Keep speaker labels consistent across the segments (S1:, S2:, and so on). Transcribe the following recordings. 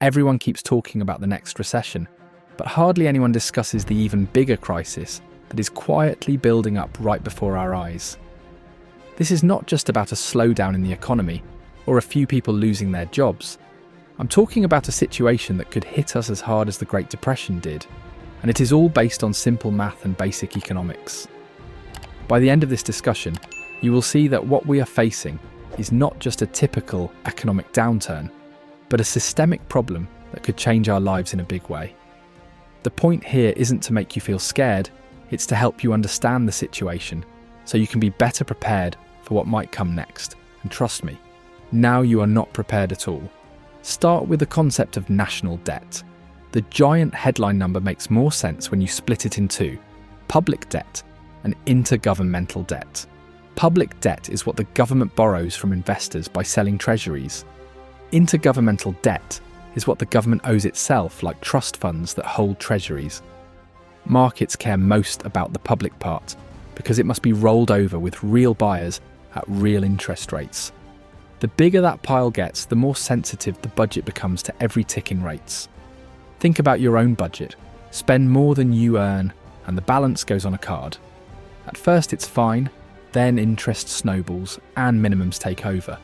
S1: Everyone keeps talking about the next recession, but hardly anyone discusses the even bigger crisis that is quietly building up right before our eyes. This is not just about a slowdown in the economy or a few people losing their jobs. I'm talking about a situation that could hit us as hard as the Great Depression did, and it is all based on simple math and basic economics. By the end of this discussion, you will see that what we are facing is not just a typical economic downturn, but a systemic problem that could change our lives in a big way. The point here isn't to make you feel scared, it's to help you understand the situation so you can be better prepared for what might come next. And trust me, now you are not prepared at all. Start with the concept of national debt. The giant headline number makes more sense when you split it in two: public debt and intergovernmental debt. Public debt is what the government borrows from investors by selling treasuries. Intergovernmental debt is what the government owes itself, like trust funds that hold treasuries. Markets care most about the public part because it must be rolled over with real buyers at real interest rates. The bigger that pile gets, the more sensitive the budget becomes to every tick in rates. Think about your own budget. Spend more than you earn, and the balance goes on a card. At first it's fine, then interest snowballs and minimums take over.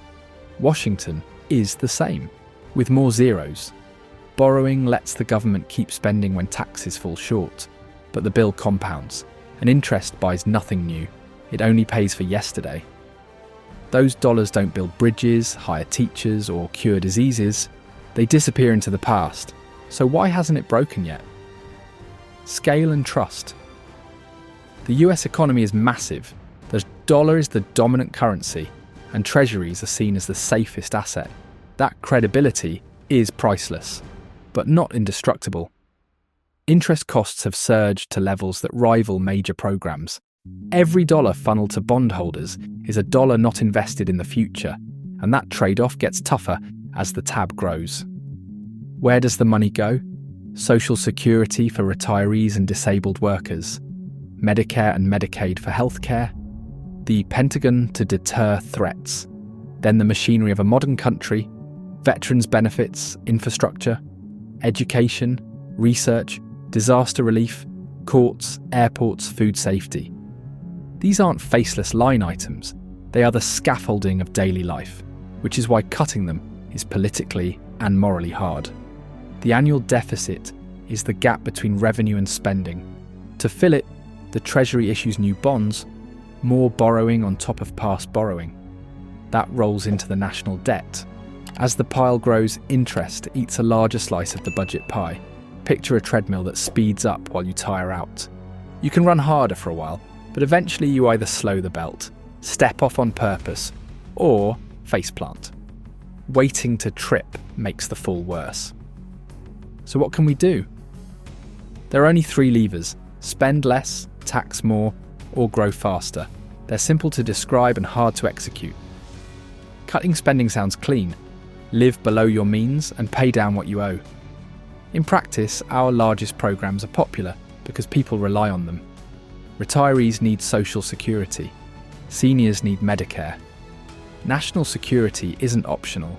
S1: Washington is the same, with more zeros. Borrowing lets the government keep spending when taxes fall short, but the bill compounds, and interest buys nothing new. It only pays for yesterday. Those dollars don't build bridges, hire teachers, or cure diseases. They disappear into the past. So why hasn't it broken yet? Scale and trust. The US economy is massive. The dollar is the dominant currency, and treasuries are seen as the safest asset. That credibility is priceless, but not indestructible. Interest costs have surged to levels that rival major programs. Every dollar funneled to bondholders is a dollar not invested in the future, and that trade-off gets tougher as the tab grows. Where does the money go? Social Security for retirees and disabled workers, Medicare and Medicaid for healthcare, the Pentagon to deter threats, then the machinery of a modern country, veterans benefits, infrastructure, education, research, disaster relief, courts, airports, food safety. These aren't faceless line items, they are the scaffolding of daily life, which is why cutting them is politically and morally hard. The annual deficit is the gap between revenue and spending. To fill it, the Treasury issues new bonds, more borrowing on top of past borrowing. That rolls into the national debt. As the pile grows, interest eats a larger slice of the budget pie. Picture a treadmill that speeds up while you tire out. You can run harder for a while, but eventually you either slow the belt, step off on purpose, or faceplant. Waiting to trip makes the fall worse. So what can we do? There are only three levers: spend less, tax more, or grow faster. They're simple to describe and hard to execute. Cutting spending sounds clean. Live below your means and pay down what you owe. In practice, our largest programs are popular because people rely on them. Retirees need Social Security. Seniors need Medicare. National security isn't optional.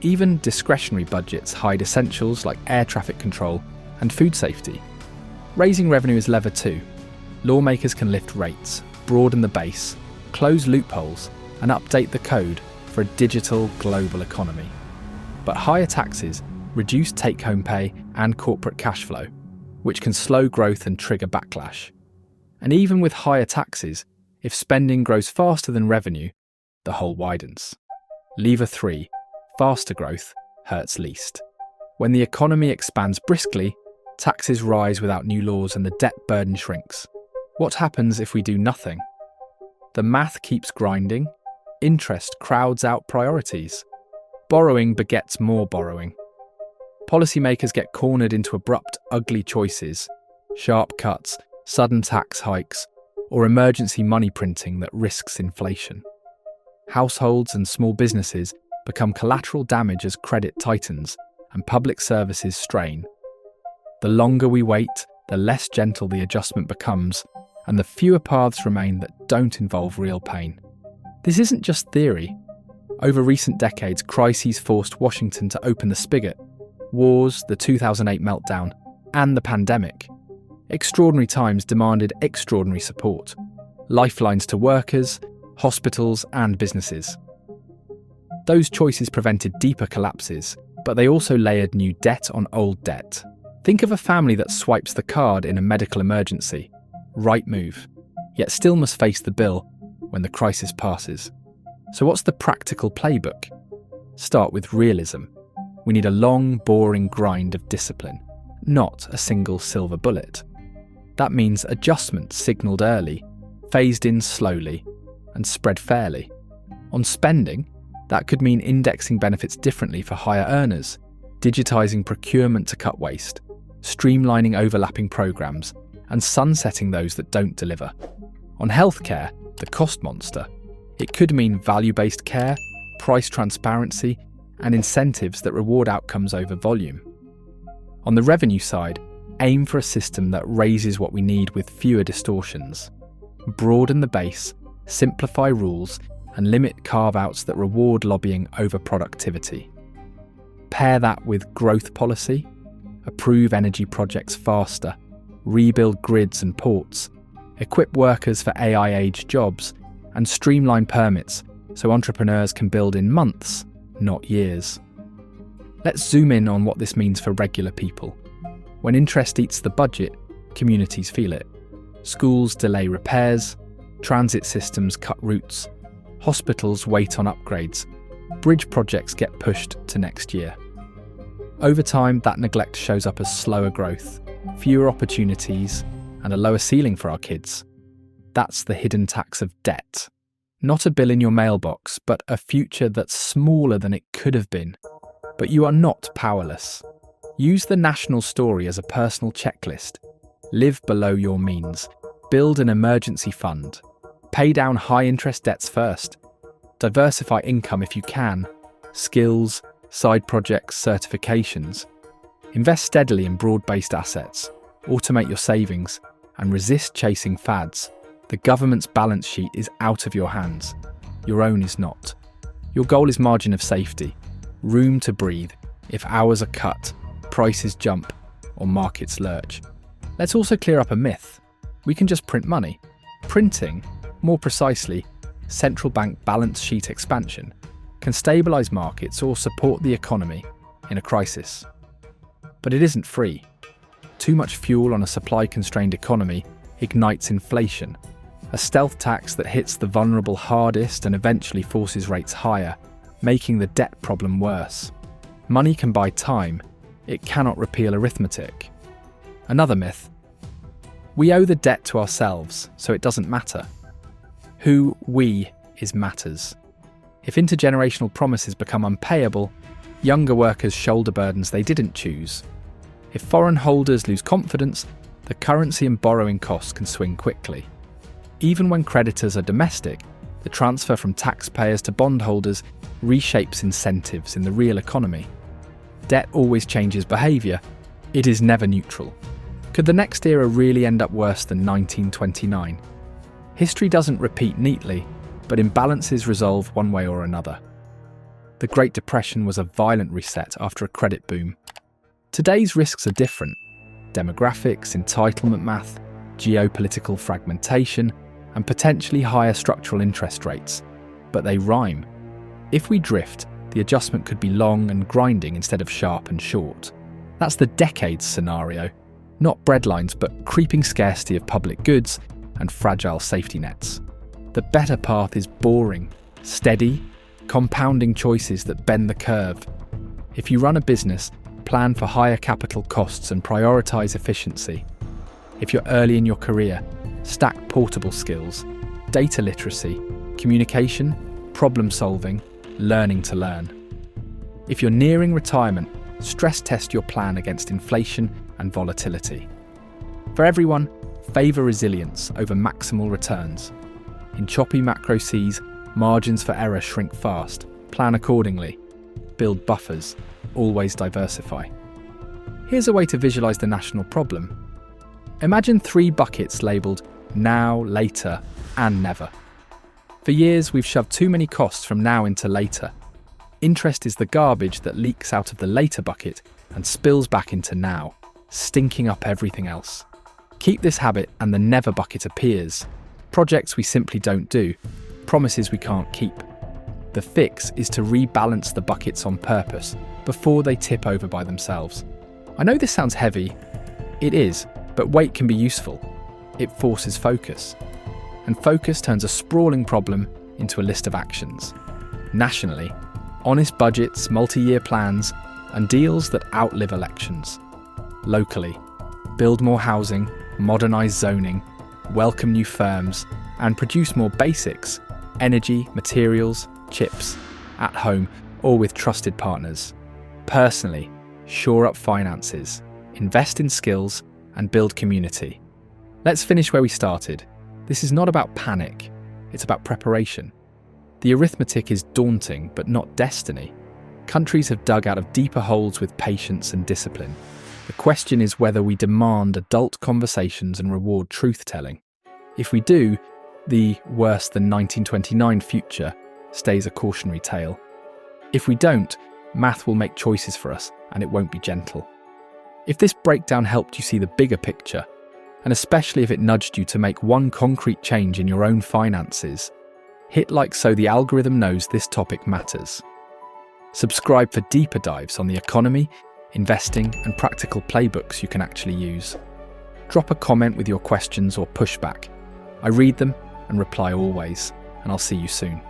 S1: Even discretionary budgets hide essentials like air traffic control and food safety. Raising revenue is lever 2. Lawmakers can lift rates, broaden the base, close loopholes, and update the code for a digital global economy. But higher taxes reduce take-home pay and corporate cash flow, which can slow growth and trigger backlash. And even with higher taxes, if spending grows faster than revenue, the hole widens. Lever 3, faster growth, hurts least. When the economy expands briskly, taxes rise without new laws and the debt burden shrinks. What happens if we do nothing? The math keeps grinding, interest crowds out priorities. Borrowing begets more borrowing. Policymakers get cornered into abrupt, ugly choices, sharp cuts, sudden tax hikes, or emergency money printing that risks inflation. Households and small businesses become collateral damage as credit tightens and public services strain. The longer we wait, the less gentle the adjustment becomes, and the fewer paths remain that don't involve real pain. This isn't just theory. Over recent decades, crises forced Washington to open the spigot. wars, the 2008 meltdown, and the pandemic. Extraordinary times demanded extraordinary support. Lifelines to workers, hospitals, and businesses. Those choices prevented deeper collapses, but they also layered new debt on old debt. Think of a family that swipes the card in a medical emergency. Right move, yet still must face the bill when the crisis passes. So what's the practical playbook? Start with realism. We need a long, boring grind of discipline, not a single silver bullet. That means adjustments signalled early, phased in slowly, and spread fairly. On spending, that could mean indexing benefits differently for higher earners, digitising procurement to cut waste, streamlining overlapping programmes, and sunsetting those that don't deliver. On healthcare, the cost monster, it could mean value-based care, price transparency, and incentives that reward outcomes over volume. On the revenue side, aim for a system that raises what we need with fewer distortions. Broaden the base, simplify rules, and limit carve-outs that reward lobbying over productivity. Pair that with growth policy, approve energy projects faster, rebuild grids and ports, equip workers for AI-age jobs, and streamline permits so entrepreneurs can build in months, not years. Let's zoom in on what this means for regular people. When interest eats the budget, communities feel it. Schools delay repairs, transit systems cut routes, hospitals wait on upgrades, bridge projects get pushed to next year. Over time, that neglect shows up as slower growth, fewer opportunities, and a lower ceiling for our kids. That's the hidden tax of debt. Not a bill in your mailbox, but a future that's smaller than it could have been. But you are not powerless. Use the national story as a personal checklist. Live below your means. Build an emergency fund. Pay down high-interest debts first. Diversify income if you can. Skills, side projects, certifications. Invest steadily in broad-based assets. Automate your savings. And resist chasing fads. The government's balance sheet is out of your hands. Your own is not. Your goal is margin of safety. Room to breathe if hours are cut, prices jump, or markets lurch. Let's also clear up a myth. We can just print money. Printing, more precisely, central bank balance sheet expansion, can stabilise markets or support the economy in a crisis. But it isn't free. Too much fuel on a supply-constrained economy ignites inflation, a stealth tax that hits the vulnerable hardest and eventually forces rates higher, making the debt problem worse. Money can buy time, it cannot repeal arithmetic. Another myth. We owe the debt to ourselves, so it doesn't matter. Who we is matters. If intergenerational promises become unpayable, younger workers shoulder burdens they didn't choose. If foreign holders lose confidence, the currency and borrowing costs can swing quickly. Even when creditors are domestic, the transfer from taxpayers to bondholders reshapes incentives in the real economy. Debt always changes behaviour. It is never neutral. Could the next era really end up worse than 1929? History doesn't repeat neatly, but imbalances resolve one way or another. The Great Depression was a violent reset after a credit boom. Today's risks are different. Demographics, entitlement math, geopolitical fragmentation, and potentially higher structural interest rates. But they rhyme. If we drift, the adjustment could be long and grinding instead of sharp and short. That's the decades scenario. Not breadlines, but creeping scarcity of public goods and fragile safety nets. The better path is boring, steady, compounding choices that bend the curve. If you run a business, plan for higher capital costs and prioritise efficiency. If you're early in your career, stack portable skills, data literacy, communication, problem solving, learning to learn. If you're nearing retirement, stress test your plan against inflation and volatility. For everyone, favour resilience over maximal returns. In choppy macro seas, margins for error shrink fast. Plan accordingly. Build buffers. Always diversify. Here's a way to visualise the national problem. Imagine 3 buckets labelled now, later, and never. For years, we've shoved too many costs from now into later. Interest is the garbage that leaks out of the later bucket and spills back into now, stinking up everything else. Keep this habit and the never bucket appears. Projects we simply don't do, promises we can't keep. The fix is to rebalance the buckets on purpose before they tip over by themselves. I know this sounds heavy. It is, but weight can be useful. It forces focus. And focus turns a sprawling problem into a list of actions. Nationally, honest budgets, multi-year plans, and deals that outlive elections. Locally, build more housing, modernise zoning, welcome new firms, and produce more basics, energy, materials, chips, at home or with trusted partners. Personally, shore up finances, invest in skills, and build community. Let's finish where we started. This is not about panic, it's about preparation. The arithmetic is daunting, but not destiny. Countries have dug out of deeper holes with patience and discipline. The question is whether we demand adult conversations and reward truth-telling. If we do, the worse than 1929 future stays a cautionary tale. If we don't, math will make choices for us, and it won't be gentle. If this breakdown helped you see the bigger picture, and especially if it nudged you to make one concrete change in your own finances, hit like so the algorithm knows this topic matters. Subscribe for deeper dives on the economy, investing, and practical playbooks you can actually use. Drop a comment with your questions or pushback. I read them and reply always, and I'll see you soon.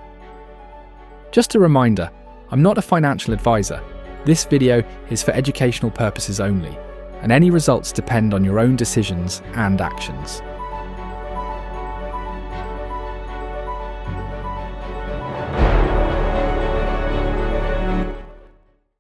S1: Just a reminder, I'm not a financial advisor. This video is for educational purposes only, and any results depend on your own decisions and actions.